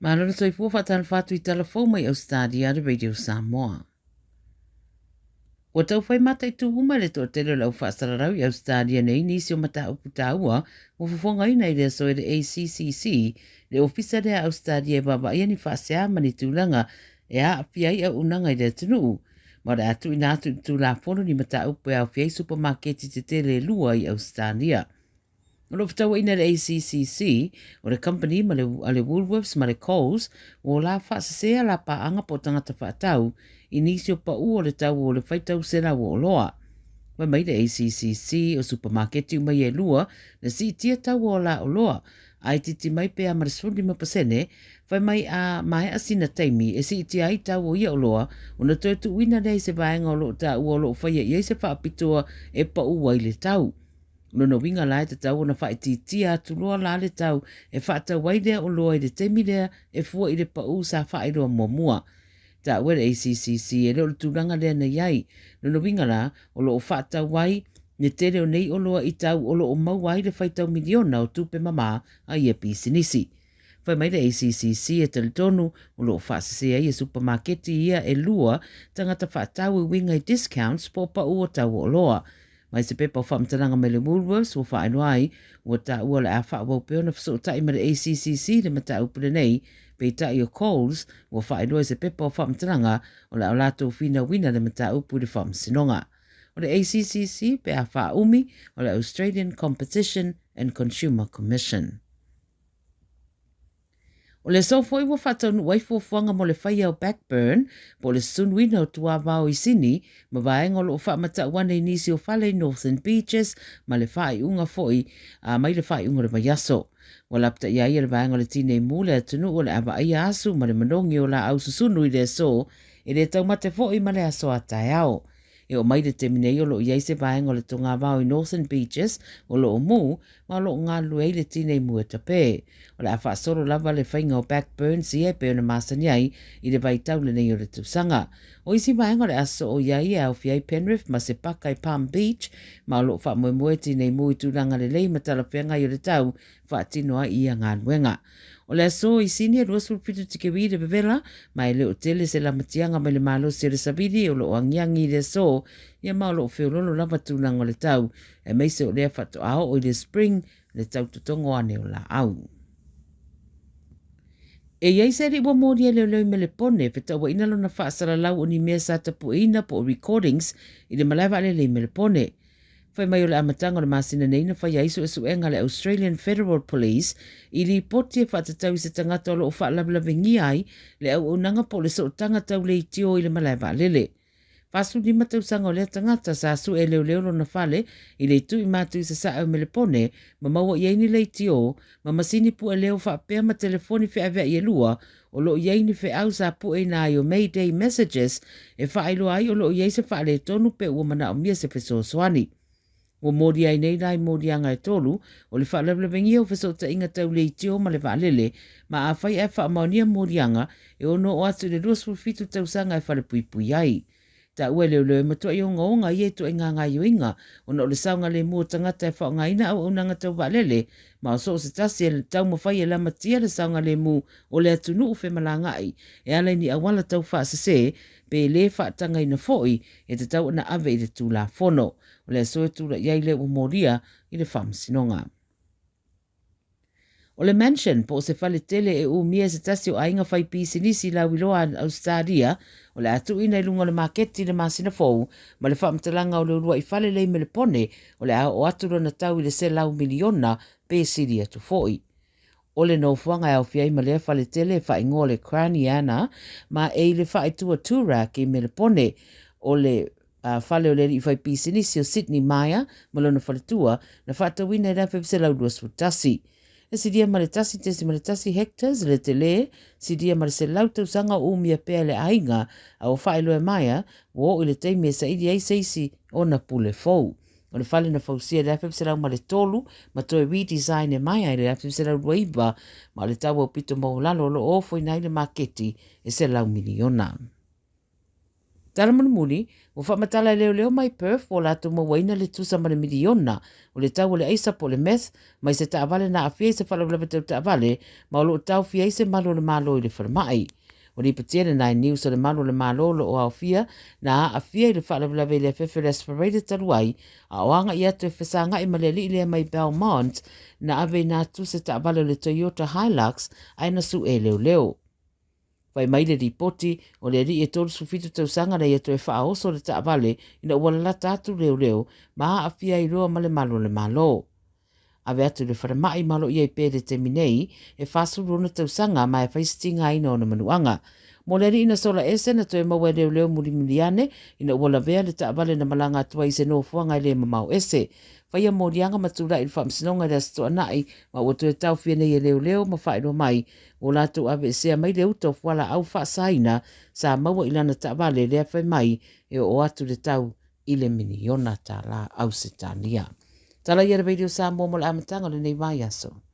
Malona soifua whaatana whātu I Tala Fou mai Ausetalia le Radio Samoa. Ua tau whai mata I tu uma le tō tele lau whaasararau I Ausetalia nei nisi o mata upu tāua mo fufonga ina I rea so le ACCC le ofisa rea Ausetalia baba ia ni whaasea mani tūlanga e a apiai au unanga I rea tunu. Ma rea atu ina atu tu la fono ni mata upu e au fiai supermarketi te tele lua I Ausetalia. O lo fitaua ina le ACCC, o le company ma le Woolworths ma le Coles, o la whaasasea la paanga po tangata whaatau, I nisi o pa ua le tau o le whaitau sera o loa. Wa mai le ACCC o supermarketi mai e lua, na si tia tau o la o loa, ai titi mai pe a marisfundi ma pasene, whai mai a mai asina taimi, e si tia ai tau o ia o loa, o na toi tu wina nei se vaenga o lo tau o lo whaia iei se whaapitoa e pa ua I le tau. Nono winga lai te tau na whai tia atu loa la le tau e whaata waidea o loa I le temidea e fua I le pau sa whai roa mua. Ta wera ACCC e leo le tūranga lea na iai. Nono winga la o lo o whaata wai ne tere o nei o loa I tau o lo o mau wai le whaitau miliona o tupe mama a ia pisinisi. Whai mai le ACCC e teletonu o lo o whaasasea I e supermarketi ia e lua tangata whaatau I winga I discounts po pa ua tau o loa. Mai se pepa o whaamtalanga me le Woolworths o whaenuai ua ta ua le a whaawau peo na whaso tai ma le ACCC le mata upule nei pe tai o Coles ua whaenua se pepa o whaamtalanga o le aulato whina wina le mata upule whaamsinonga. O le ACCC pe a whaumi o le Australian Competition and Consumer Commission. O le sofo I wa whatau waifo fuanga mo le whaia o backburn, po le sunwina o tua wao I sini, ma vaenga o whaamata wane I nisi o whale Northern Beaches, ma le whai unga foi, mai le whai unga le mayaso. Wa lapta ia ia le vaenga o le tine mule atunu o le awa ia asu, ma le manongi o la au susunu I le so, e le tau mate foi ma le aso atai ao. E o mai le teminei o lo iei se vaenga o le tonga wao I Northern Beaches, o lo o mu, ma lo ngā luei le tine mua tape. O le awha soro lava le whainga o backburn si e pe o na masani ai I le vai tau le nei o le tusanga. O isi vaenga o le aso o iei au fiai Penrith ma se paka I Palm Beach, ma lo wha moe moe tine mui tūranga le lei ma tala whianga I o le tau, wha tinoa I a ngā nuenga. O le aso I sini e ruasul pitu tike wii le bevela, ma e leo tele se la matianga ma le malo se le sabidi o lo angiangi le so, ia ma o lo whiololo lava tūnanga le tau, e meise o lea whato ao o le spring le tau tutongo ane o la au. E iei se ri wa mōria leo leo me le pone, pe tau wa inalo na whaasara lau o ni mea sa tapu ina po recordings I le malaiwa le le me le pone. Whai mai o le amatanga o le masina nei na whai aiso e suenga le Australian Federal Police I li poti e whatatau I se tangata o lo o whaalablavengi ai le au unanga po le so tangata le tio I le malaiwa lele. Pasu ni matau sanga o le tangata sa su e leo leo lo na whale I le tu I matu I sa sa au me le pone ma maua iei ni le tio ma masini pu e leo whaapea ma telefoni whi avea I lua o lo iei ni whi au sa pu e na ai o Mayday messages e whaelo ai o lo iei se whaale tonu pe ua mana o mia se wheso soani. Wa mōri ai nei rai mōri anga e tolu, o le whaalablavengi o wheso ta inga tau le tio ma le whaalele, ma a whai e whaamaunia mōri anga e ono o atu le ruas fitu tau sanga e whale pui pui ai. Ta ue leo leo matua I o ngaonga I e to inga ngai o inga, o no le saunga le mua tangata e whaonga ina au unanga tau whaalele, ma o so se tasi e tau mawhai e lama tia le saunga le mu o le atunu u whemalanga ai, e ala ni awala tau whaasase, pe le whaatanga ina foi e te tau na ave I le tūla fono. O le soe tūra iai le o moria I le whamsinonga. O le mansion po se whale tele e u mia se tasi o ainga whai pisi nisi la wiloa Ausetalia, o le atu ina ilunga le maketi le masina fou, ma le whamtalanga o le urua I whale lei me le pone, o le o atura na tau I le se lau miliona pe siri atu foi. O le nofuanga au fiai ma le whale tele whai ngō le Craniana, ma e le whai tua tura ki me le pone, o le whale o le I whai pisinisi o Sydney Maya, malona whale tua, na whatawina I rape se lau duas futasi. E sidia ma le tasi tesi ma le tasi hectares le tele, sidia ma le se lau tau sanga o mia pea le ainga, a o whaelo e Maya, wo I le teimi e sa idi ai seisi o na pule fou. O le whale na fausia le rape se lau ma le tolu, ma toe redesign e Maya I le rape se lau ruaiba, ma le tawa o pito maulalo lo ofo I nai le maketi e se lau miliona. Tala muni, o whamatala leo mai Perth o lato mawaina le tusa mana miliona o le tau o le aisa po le meth, mai se taavale na awhia se whalawala tau taavale, ma o lo tau fia se malo le malo i le wharamai. O li patiena nai news o le malo le malo o awhia, na awhia i le whalawala le fefe le aspirated taruai, a oanga i atu e whasanga i male li mai Belmont, na ave na tusa taavale le Toyota Hilux, aina su e leo. Wai mai le ripoti o le ri e tolu sufitu tau sanga nei ato e wha oso le taavale ina wala la tatu leo ma awhia i roa male malo le malo. Awe atu le wharamai malo i pere te minei e whasu rona tau sanga ma e whaistinga ina o na manuanga. Mo le ri ina sola ese na to e maua leo muri miliane ina wala vea le taavale na malanga atua i se no fuanga i le mamau ese. Whaia morianga matura i whamsinonga le asto anai ma wato e tau whia nei e leo ma whaero mai o lato ave sea mai le uto whala au whaasaina sa maua ilana taavale lea whai mai e o atu le tau i le miniona Tala Ausetalia. Tala i ara radio Samoa mo le amatanga le nei vai aso.